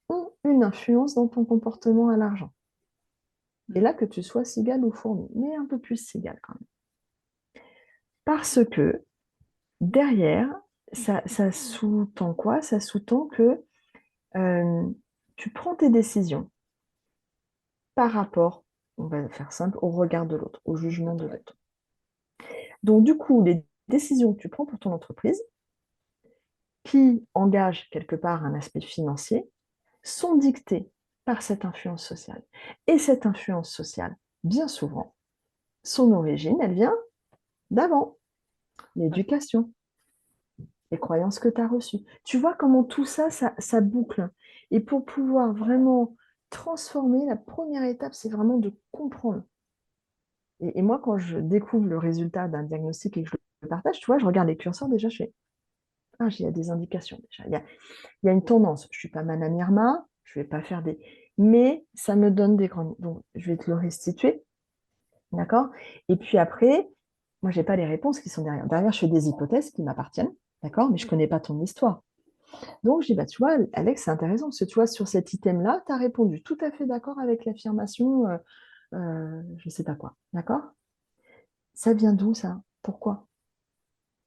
ont une influence dans ton comportement à l'argent. Et Mm. là, que tu sois cigale ou fourmi, mais un peu plus cigale quand même. Parce que derrière, ça sous-tend quoi? Ça sous-tend que euh, tu prends tes décisions par rapport, on va faire simple, au regard de l'autre, au jugement de Ouais. l'autre. Donc, du coup, les décisions que tu prends pour ton entreprise, qui engagent quelque part un aspect financier, sont dictées par cette influence sociale. Et cette influence sociale, bien souvent, son origine, elle vient d'avant, Ouais. l'éducation, les croyances que tu as reçues. Tu vois comment tout ça, ça boucle. Et pour pouvoir vraiment transformer, la première étape, c'est vraiment de comprendre Et moi, quand je découvre le résultat d'un diagnostic et que je le partage, tu vois, je regarde les curseurs, déjà, je fais, ah, il y a des indications, déjà. Il y a une tendance. Je ne suis pas Madame Irma, je ne vais pas faire des... Mais ça me donne des grandes... Donc, je vais te le restituer, d'accord? Et puis après, moi, je n'ai pas les réponses qui sont derrière. Derrière, je fais des hypothèses qui m'appartiennent, d'accord? Mais je ne connais pas ton histoire. Donc, je dis, bah, tu vois, Alex, c'est intéressant, parce que tu vois, sur cet item-là, tu as répondu tout à fait d'accord avec l'affirmation, je ne sais pas quoi, d'accord? Ça vient d'où, ça? Pourquoi?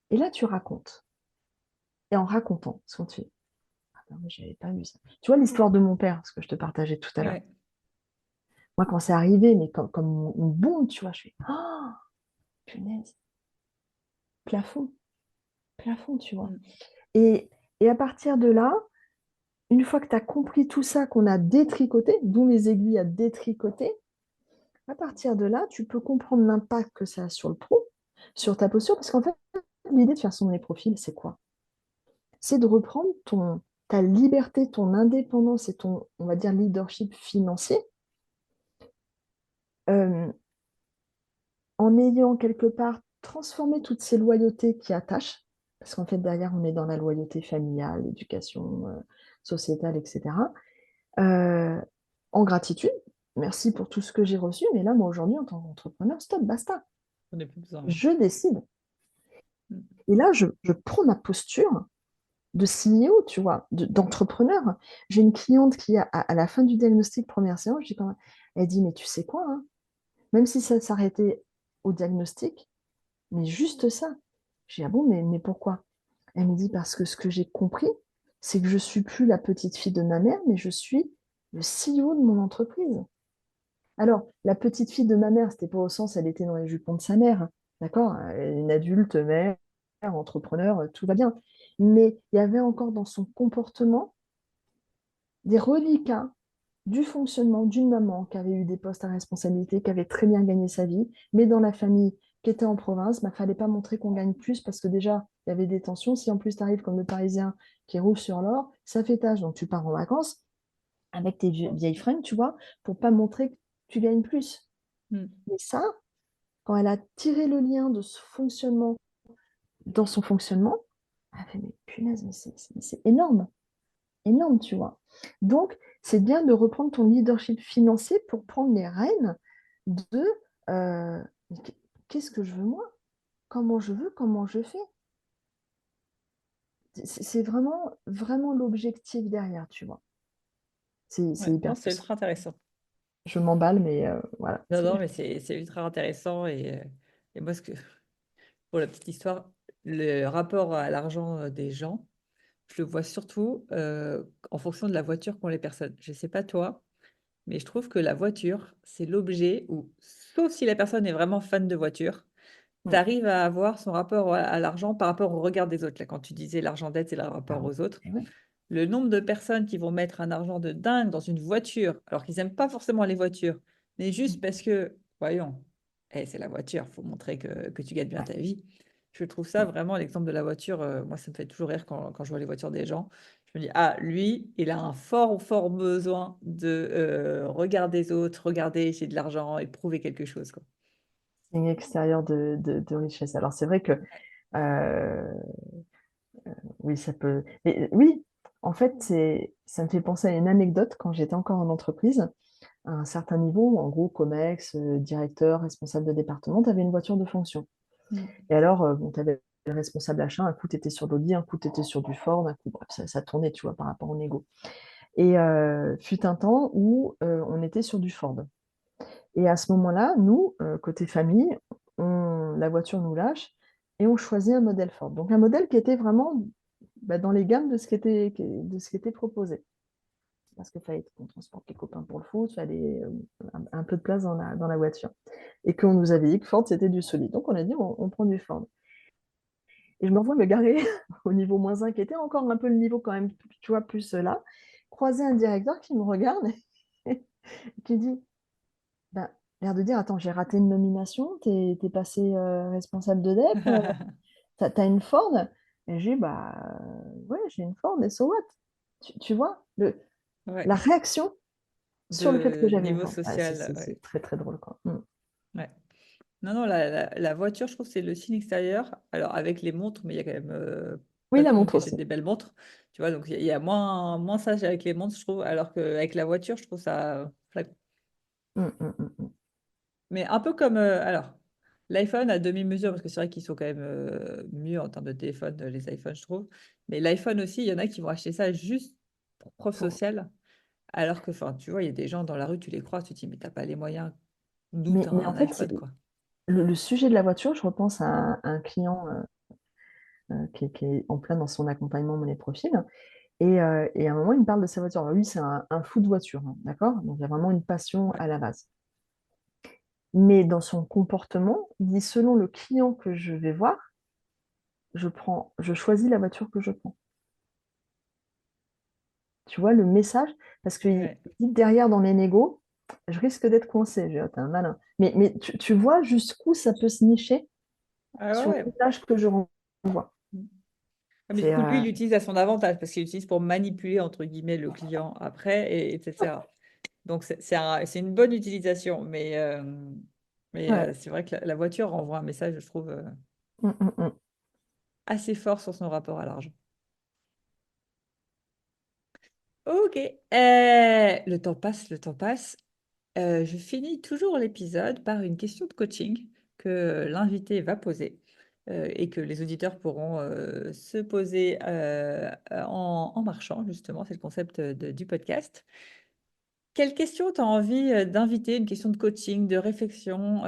Et là, tu racontes. Et en racontant, ce qu'on te fait, ah non, mais j'avais pas vu ça. Tu vois l'histoire de mon père, ce que je te partageais tout à l'heure. Ouais. Moi, quand c'est arrivé, mais comme une bombe, tu vois, je fais, oh, punaise, plafond, plafond, tu vois. Mm. Et à partir de là, une fois que tu as compris tout ça, qu'on a détricoté, d'où mes aiguilles à détricoter, à partir de là, tu peux comprendre l'impact que ça a sur le pro, sur ta posture, parce qu'en fait, l'idée de faire son les profils, c'est quoi? C'est de reprendre ta liberté, ton indépendance et ton, on va dire, leadership financier, euh, en ayant quelque part transformé toutes ces loyautés qui attachent, parce qu'en fait, derrière, on est dans la loyauté familiale, l'éducation sociétale, etc., euh, en gratitude. Merci pour tout ce que j'ai reçu, mais là, moi, aujourd'hui, en tant qu'entrepreneur, stop, basta. On n'est plus besoin. Ouais. Je décide. Mm. Et là, je prends ma posture de CEO, tu vois, d'entrepreneur. J'ai une cliente qui, à la fin du diagnostic, première séance, je dis quand même, elle dit, mais tu sais quoi, hein, même si ça s'arrêtait au diagnostic, mais juste ça. J'ai dit, ah bon, mais pourquoi? Elle me dit, parce que ce que j'ai compris, c'est que je ne suis plus la petite fille de ma mère, mais je suis le CEO de mon entreprise. Alors, la petite fille de ma mère, c'était pas au sens, elle était dans les jupons de sa mère, d'accord? Une adulte, mère, entrepreneur, tout va bien. Mais il y avait encore dans son comportement des reliquats du fonctionnement d'une maman qui avait eu des postes à responsabilité, qui avait très bien gagné sa vie, mais dans la famille qui était en province, il ne fallait pas montrer qu'on gagne plus parce que déjà, il y avait des tensions. Si en plus tu arrives comme le Parisien qui roule sur l'or, ça fait tâche. Donc tu pars en vacances avec tes vieilles fringues, tu vois, pour pas montrer que tu gagnes plus. Mm. Mais ça, quand elle a tiré le lien de ce fonctionnement dans son fonctionnement, elle a fait, mais punaise, mais c'est énorme, énorme, tu vois. Donc, c'est bien de reprendre ton leadership financier pour prendre les rênes de euh, qu'est-ce que je veux moi? Comment je veux? Comment je fais? C'est vraiment, vraiment l'objectif derrière, tu vois. C'est Ouais. Non, hyper c'est puissant. ultra intéressant. Je m'emballe, mais voilà. Non, non, mais c'est ultra intéressant. Et moi, pour la petite histoire, le rapport à l'argent des gens, je le vois surtout en fonction de la voiture qu'ont les personnes. Je ne sais pas toi, mais je trouve que la voiture, c'est l'objet où, sauf si la personne est vraiment fan de voiture, tu Mm. arrives à avoir son rapport à l'argent par rapport au regard des autres. Là, quand tu disais l'argent d'aide, c'est le Ah rapport oui. aux autres. Eh ouais. Le nombre de personnes qui vont mettre un argent de dingue dans une voiture, alors qu'ils n'aiment pas forcément les voitures, mais juste parce que, voyons, c'est la voiture, il faut montrer que tu gagnes bien Ouais. ta vie. Je trouve ça vraiment l'exemple de la voiture. Moi, ça me fait toujours rire quand je vois les voitures des gens. Je me dis, ah, lui, il a un fort, fort besoin de regard des autres, regarder, j'ai de l'argent et prouver quelque chose, quoi. Signe extérieur de richesse. Alors, c'est vrai que euh, oui, ça peut. Mais, oui, en fait, ça me fait penser à une anecdote quand j'étais encore en entreprise. À un certain niveau, en gros, COMEX, directeur, responsable de département, tu avais une voiture de fonction. Mm. Et alors, bon, tu avais le responsable achat, un coup, tu étais sur l'Audi, un coup, tu étais sur du Ford, un coup, bref, ça tournait, tu vois, par rapport au négo. Et fut un temps où on était sur du Ford. Et à ce moment-là, nous, côté famille, la voiture nous lâche et on choisit un modèle Ford. Donc un modèle qui était vraiment bah, dans les gammes de ce qui était proposé. Parce qu'il fallait qu'on transporte les copains pour le foot, il fallait un peu de place dans la voiture. Et qu'on nous avait dit que Ford, c'était du solide. Donc on a dit, on prend du Ford. Et je me revois me garer au niveau -1, qui était encore un peu le niveau quand même, tu vois, plus là, croiser un directeur qui me regarde et qui dit, ben, l'air de dire, attends, j'ai raté une nomination, t'es passé responsable de DEP, t'as une Ford? Et j'ai dit, bah ouais, j'ai une Ford, et so what? Tu vois, Ouais, la réaction sur le fait que de j'avais une niveau Ford. Ah, social, ouais. c'est très très drôle, quoi. Mm. Ouais. Non, non, la voiture, je trouve, c'est le signe extérieur. Alors, avec les montres, mais il y a quand même Oui, pas la tout le monde montre qui achète aussi. des belles montres. Tu vois, donc il y a moins ça avec les montres, je trouve. Alors qu'avec la voiture, je trouve ça flagrant. Mm. Mais un peu comme. Alors, l'iPhone à demi-mesure, parce que c'est vrai qu'ils sont quand même mieux en termes de téléphone, les iPhones, je trouve. Mais l'iPhone aussi, il y en a qui vont acheter ça juste pour preuve Pour- sociale. Alors que, enfin, tu vois, il y a des gens dans la rue, tu les crois, tu te dis, mais t'as pas les moyens. D'où t'as mais en un fait, iPhone, quoi. le sujet de la voiture, je repense à un client qui est en plein dans son accompagnement monnaie profil. Et à un moment, il me parle de sa voiture. Alors, lui, c'est un fou de voiture, hein, d'accord? Donc, il y a vraiment une passion Ouais. à la base. Mais dans son comportement, il dit, selon le client que je vais voir, je choisis la voiture que je prends. Tu vois le message? Parce qu'il Ouais. dit derrière dans les négos, je risque d'être coincé. Je dis, oh, t'es un malin. Mais tu vois jusqu'où ça peut se nicher Ah ouais, sur ouais. l'image que je renvoie. Ah, mais du C'est, coup, lui, il l'utilise à son avantage parce qu'il l'utilise pour manipuler, entre guillemets, le client après, etc. Donc, c'est une bonne utilisation. Mais ouais. c'est vrai que la voiture renvoie un message, je trouve, Mm. assez fort sur son rapport à l'argent. Ok. Le temps passe, le temps passe. Je finis toujours l'épisode par une question de coaching que l'invité va poser et que les auditeurs pourront se poser en marchant, justement. C'est le concept du podcast. Quelle question tu as envie d'inviter, une question de coaching, de réflexion,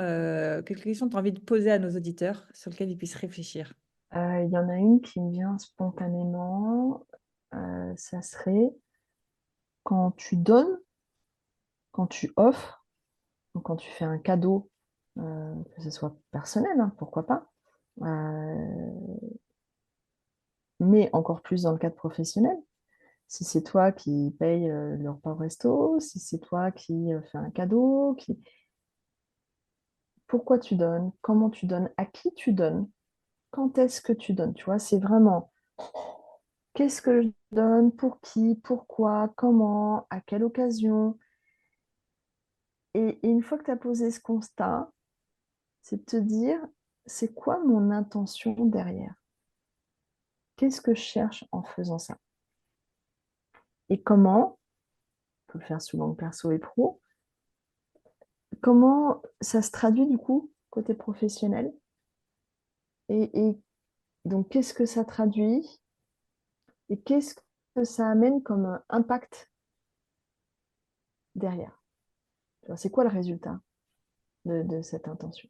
quelle question tu as envie de poser à nos auditeurs sur lesquelles ils puissent réfléchir? Il y en a une qui me vient spontanément. Ça serait quand tu donnes, quand tu offres, ou quand tu fais un cadeau, que ce soit personnel, hein, pourquoi pas, mais encore plus dans le cadre professionnel. Si c'est toi qui paye le repas au resto, si c'est toi qui fais un cadeau, pourquoi tu donnes, comment tu donnes, à qui tu donnes, quand est-ce que tu donnes, tu vois, c'est vraiment qu'est-ce que je donne, pour qui, pourquoi, comment, à quelle occasion. Et une fois que tu as posé ce constat, c'est de te dire, c'est quoi mon intention derrière? Qu'est-ce que je cherche en faisant ça? Et comment, on peut le faire sous l'angle perso et pro, comment ça se traduit du coup côté professionnel? Et donc, qu'est-ce que ça traduit et qu'est-ce que ça amène comme impact derrière? Tu vois, c'est quoi le résultat de cette intention?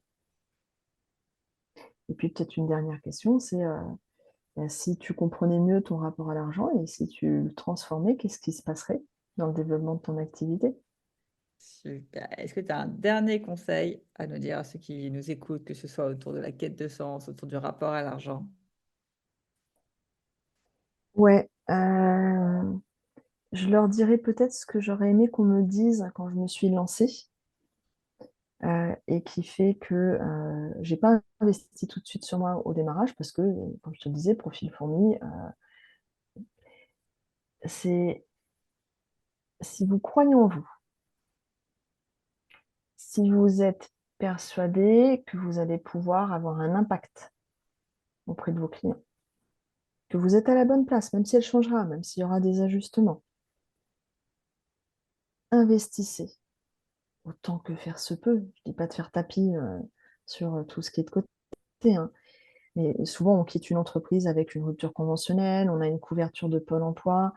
Et puis peut-être une dernière question, c'est si tu comprenais mieux ton rapport à l'argent et si tu le transformais, qu'est-ce qui se passerait dans le développement de ton activité? Super. Est-ce que tu as un dernier conseil à nous dire à ceux qui nous écoutent, que ce soit autour de la quête de sens, autour du rapport à l'argent? Ouais, je leur dirais peut-être ce que j'aurais aimé qu'on me dise quand je me suis lancée et qui fait que j'ai pas investi tout de suite sur moi au démarrage parce que, comme je te le disais, profil fourni, c'est si vous croyez en vous, si vous êtes persuadé que vous allez pouvoir avoir un impact auprès de vos clients, que vous êtes à la bonne place, même si elle changera, même s'il y aura des ajustements, investissez autant que faire se peut. Je ne dis pas de faire tapis sur tout ce qui est de côté, hein. Mais souvent, on quitte une entreprise avec une rupture conventionnelle, on a une couverture de Pôle emploi,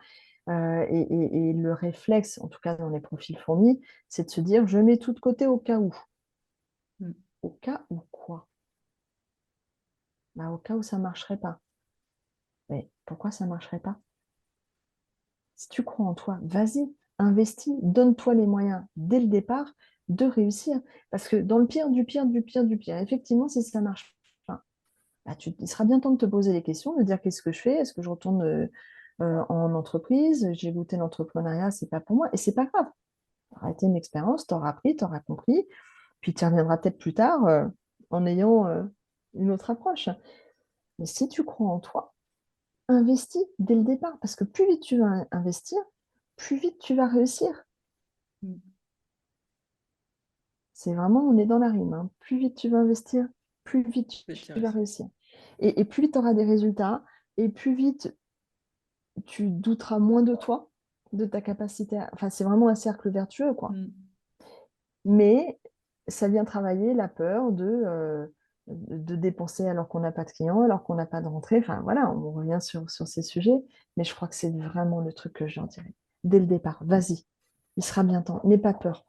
et le réflexe, en tout cas dans les profils fournis, c'est de se dire, je mets tout de côté au cas où. Mm. Au cas où quoi? Bah, au cas où ça ne marcherait pas. Mais pourquoi ça ne marcherait pas? Si tu crois en toi, vas-y, investis, donne-toi les moyens dès le départ de réussir. Parce que dans le pire du pire du pire du pire, effectivement, si ça marche pas, bah, il sera bien temps de te poser les questions, de dire qu'est-ce que je fais? Est-ce que je retourne en entreprise? J'ai goûté l'entrepreneuriat, c'est pas pour moi. Et c'est pas grave. Tu auras été une expérience, tu auras appris, tu auras compris. Puis tu y reviendras peut-être plus tard en ayant une autre approche. Mais si tu crois en toi, investis dès le départ. Parce que plus vite tu vas investir, plus vite tu vas réussir. Mm. C'est vraiment, on est dans la rime, hein. Plus vite tu vas investir, plus vite Je vais te tu vas réussir. réussir. Et plus vite tu auras des résultats, et plus vite tu douteras moins de toi, de ta capacité. Enfin, c'est vraiment un cercle vertueux, quoi. Mm. Mais ça vient travailler la peur de dépenser alors qu'on n'a pas de clients, alors qu'on n'a pas de rentrée. Enfin, voilà, on revient sur ces sujets. Mais je crois que c'est vraiment le truc que je leur dirais. Dès le départ, vas-y, il sera bien temps. N'aie pas peur.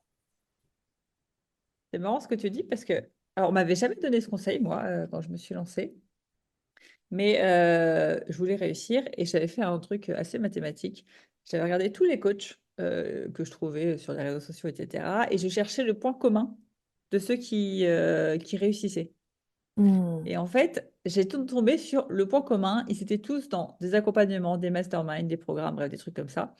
C'est marrant ce que tu dis parce que, alors, on m'avait jamais donné ce conseil, moi, quand je me suis lancée. Mais je voulais réussir et j'avais fait un truc assez mathématique. J'avais regardé tous les coachs que je trouvais sur les réseaux sociaux, etc. Et je cherchais le point commun de ceux qui réussissaient. Hmm. Et en fait, j'ai tout tombé sur le point commun. Ils étaient tous dans des accompagnements, des masterminds, des programmes, bref, des trucs comme ça.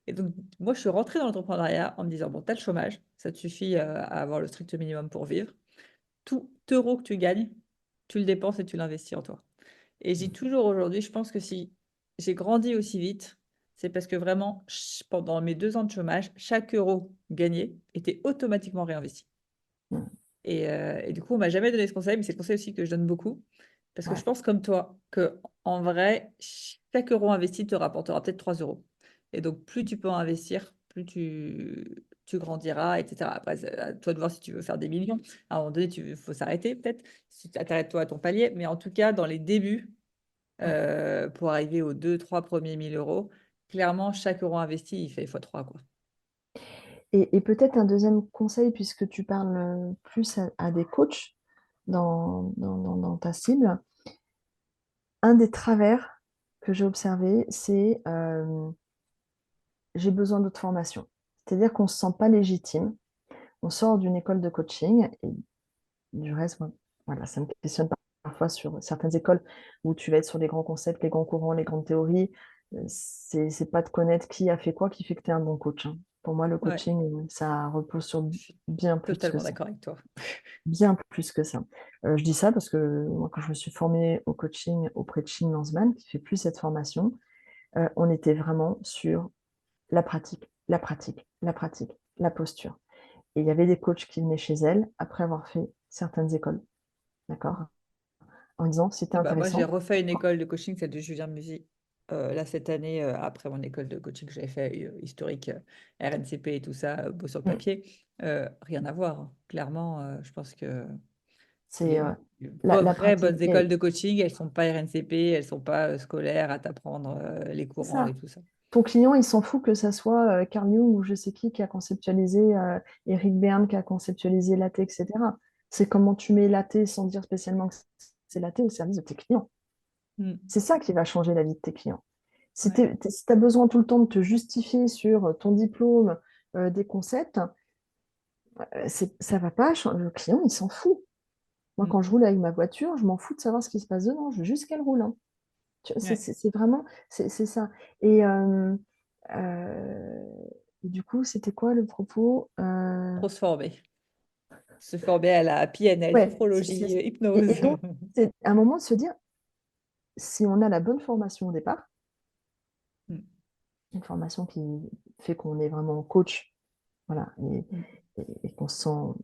Et donc, moi, je suis rentrée dans l'entrepreneuriat en me disant, bon, t'as le chômage, ça te suffit à avoir le strict minimum pour vivre. Tout euro que tu gagnes, tu le dépenses et tu l'investis en toi. Et j'ai toujours aujourd'hui, je pense que si j'ai grandi aussi vite, c'est parce que vraiment, pendant mes 2 ans de chômage, chaque euro gagné était automatiquement réinvesti. Hmm. Et du coup, on m'a jamais donné ce conseil, mais c'est le conseil aussi que je donne beaucoup. Parce que je Ouais. pense comme toi, que en vrai, chaque euro investi te rapportera peut-être 3 euros. Et donc, plus tu peux en investir, plus tu grandiras, etc. Après, c'est à toi de voir si tu veux faire des millions. À un moment donné, il faut s'arrêter peut-être. Si tu t'arrêtes-toi à ton palier. Mais en tout cas, dans les débuts, Ouais. pour arriver aux 2, 3 premiers 1 000 euros, clairement, chaque euro investi, il fait x3, quoi. Et peut-être un deuxième conseil, puisque tu parles plus à des coachs dans ta cible, un des travers que j'ai observé, c'est j'ai besoin d'autres formations. C'est-à-dire qu'on ne se sent pas légitime. On sort d'une école de coaching, et du reste, moi, voilà, ça me questionne parfois sur certaines écoles où tu vas être sur les grands concepts, les grands courants, les grandes théories. C'est pas de connaître qui a fait quoi qui fait que tu es un bon coach, hein. Pour moi, le Ouais, coaching, ça repose sur je suis bien plus que totalement ça. d'accord avec toi. Bien plus que ça. Je dis ça parce que moi, quand je me suis formée au coaching auprès de Chin Lanzmann, qui fait plus cette formation, on était vraiment sur la pratique, la pratique, la pratique, la posture. Et il y avait des coachs qui venaient chez elle après avoir fait certaines écoles, d'accord? En disant, c'était Ah bah, moi, j'ai intéressant. refait une école de coaching, celle de Julien Musi, là, cette année, après mon école de coaching que j'avais fait, historique, RNCP et tout ça, beau sur le Mm. papier. Rien à voir, hein. Clairement, je pense que C'est les la vraies pratique. bonnes écoles de coaching, elles sont pas RNCP, elles sont pas scolaires à t'apprendre les C'est courants ça. et tout ça. Ton client, il s'en fout que ça soit Carl Jung ou je sais qui a conceptualisé, Eric Berne qui a conceptualisé l'AT, etc. C'est comment tu mets l'AT sans dire spécialement que c'est l'AT au service de tes clients. Mm. C'est ça qui va changer la vie de tes clients. Si tu Ouais. as besoin tout le temps de te justifier sur ton diplôme, des concepts, ça va pas changer. Le client, il s'en fout. Moi, Mm. quand je roule avec ma voiture, je m'en fous de savoir ce qui se passe dedans. Je veux juste qu'elle roule, hein. Ouais. C'est vraiment, c'est ça. Et, euh, et du coup, c'était quoi le propos? Trop se former à la PNL, Ouais, sophrologie, et hypnose. donc, c'est un moment de se dire, si on a la bonne formation au départ, Mm. une formation qui fait qu'on est vraiment coach, voilà, Mm. et qu'on se sent,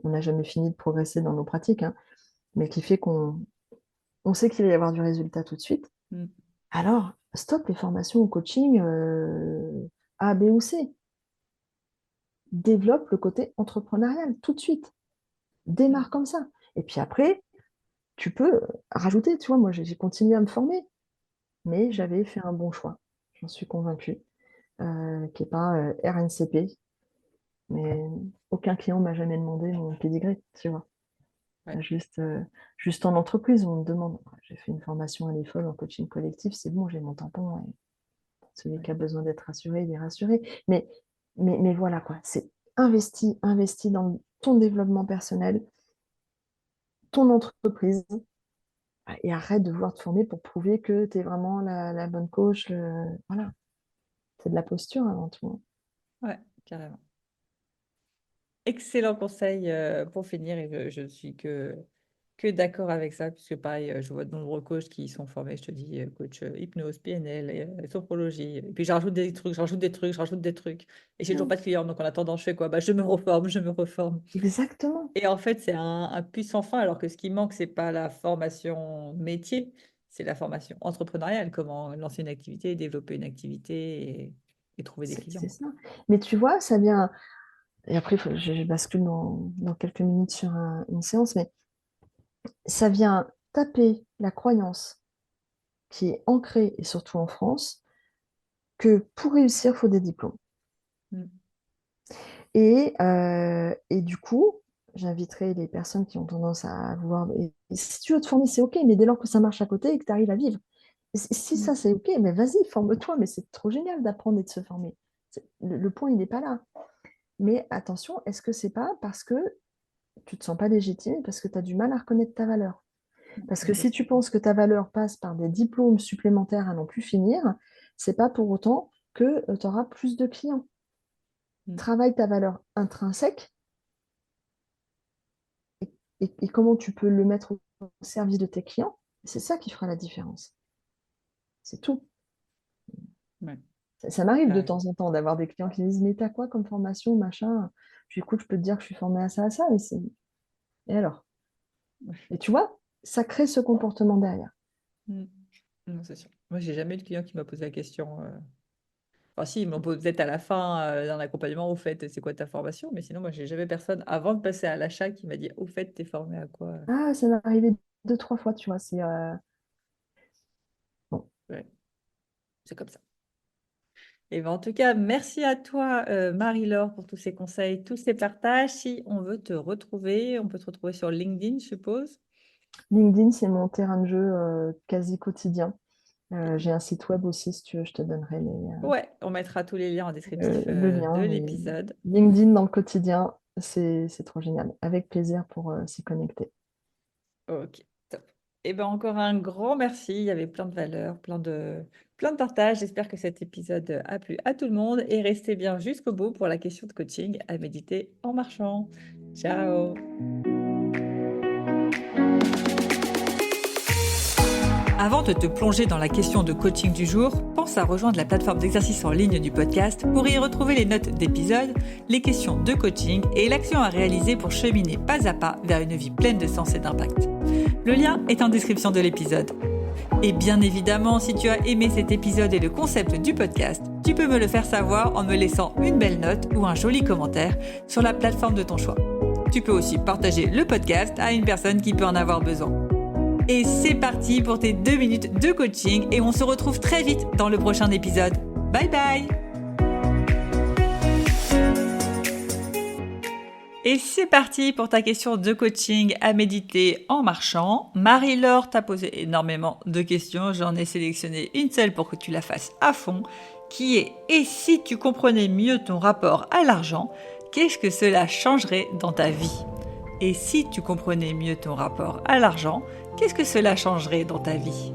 on n'a jamais fini de progresser dans nos pratiques, hein, mais qui fait on sait qu'il va y avoir du résultat tout de suite. Mm. Alors, stop les formations au coaching A, B ou C. Développe le côté entrepreneurial tout de suite. Mm. Démarre comme ça. Et puis après, tu peux rajouter, tu vois, moi j'ai continué à me former, mais j'avais fait un bon choix. J'en suis convaincue. Qui n'est pas RNCP, mais aucun client m'a jamais demandé mon pédigré, tu vois. Ouais. Juste, juste en entreprise, on me demande. J'ai fait une formation à l'EFOL en coaching collectif, c'est bon, j'ai mon tampon. Et celui Ouais. qui a besoin d'être rassuré, il est rassuré. Mais voilà, quoi. C'est investi dans ton développement personnel, ton entreprise, et arrête de vouloir te former pour prouver que tu es vraiment la bonne coach. Voilà, c'est de la posture avant tout. Ouais, carrément. Excellent conseil pour finir et je suis que que d'accord avec ça, puisque pareil, je vois de nombreux coachs qui sont formés, je te dis, coach hypnose, PNL, sophrologie. Et puis je rajoute des trucs, je rajoute des trucs, je rajoute des trucs. Et j'ai toujours Mm. pas de clients. Donc en attendant, je fais quoi? Bah, je me reforme, je me reforme. Exactement. Et en fait, c'est un puissant frein, alors que ce qui manque, c'est pas la formation métier, c'est la formation entrepreneuriale, comment lancer une activité, développer une activité et trouver des clients. C'est ça. Mais tu vois, ça vient. Et après, je bascule dans quelques minutes sur une séance, mais ça vient taper la croyance qui est ancrée, et surtout en France, que pour réussir, il faut des diplômes. Mm. Et du coup, j'inviterai les personnes qui ont tendance à vouloir. Et si tu veux te former, c'est OK, mais dès lors que ça marche à côté et que tu arrives à vivre. Si Mm. ça, c'est OK, mais vas-y, forme-toi, mais c'est trop génial d'apprendre et de se former. Le point, il n'est pas là. Mais attention, est-ce que c'est pas parce que tu te sens pas légitime, parce que tu as du mal à reconnaître ta valeur? Parce que si tu penses que ta valeur passe par des diplômes supplémentaires à n'en plus finir, c'est pas pour autant que tu auras plus de clients. Mm. Travaille ta valeur intrinsèque et comment tu peux le mettre au service de tes clients. C'est ça qui fera la différence. C'est tout. Ouais, Ça m'arrive de t'as raison. temps en temps d'avoir des clients qui disent, mais t'as quoi comme formation, machin? Puis écoute, je peux te dire que je suis formée à ça, mais c'est... Et alors? Et tu vois, ça crée ce comportement derrière. Mm. Non, c'est sûr. Moi, j'ai jamais eu de client qui m'a posé la question. Enfin, si, ils m'ont posé peut-être à la fin d'un accompagnement, au fait, c'est quoi ta formation? Mais sinon, moi, j'ai jamais personne, avant de passer à l'achat, qui m'a dit, au fait, t'es formé à quoi? Ah, ça m'est arrivé deux, trois fois, tu vois. Bon. Ouais, c'est comme ça. Et ben, en tout cas, merci à toi, Marie-Laure, pour tous ces conseils, tous ces partages. Si on veut te retrouver, on peut te retrouver sur LinkedIn, je suppose. LinkedIn, c'est mon terrain de jeu quasi quotidien. J'ai un site web aussi, si tu veux, je te donnerai Ouais, on mettra tous les liens en descriptif le de lien. Mais l'épisode. LinkedIn dans le quotidien, c'est trop génial. Avec plaisir pour s'y connecter. Ok, top. Et ben encore un grand merci. Il y avait plein de valeurs, plein de partages. J'espère que cet épisode a plu à tout le monde et restez bien jusqu'au bout pour la question de coaching à méditer en marchant. Ciao! Avant de te plonger dans la question de coaching du jour, pense à rejoindre la plateforme d'exercice en ligne du podcast pour y retrouver les notes d'épisode, les questions de coaching et l'action à réaliser pour cheminer pas à pas vers une vie pleine de sens et d'impact. Le lien est en description de l'épisode. Et bien évidemment, si tu as aimé cet épisode et le concept du podcast, tu peux me le faire savoir en me laissant une belle note ou un joli commentaire sur la plateforme de ton choix. Tu peux aussi partager le podcast à une personne qui peut en avoir besoin. Et c'est parti pour tes 2 minutes de coaching et on se retrouve très vite dans le prochain épisode. Bye bye! Et c'est parti pour ta question de coaching à méditer en marchant. Marie-Laure t'a posé énormément de questions. J'en ai sélectionné une seule pour que tu la fasses à fond, qui est « Et si tu comprenais mieux ton rapport à l'argent, qu'est-ce que cela changerait dans ta vie ?» Et si tu comprenais mieux ton rapport à l'argent, qu'est-ce que cela changerait dans ta vie ?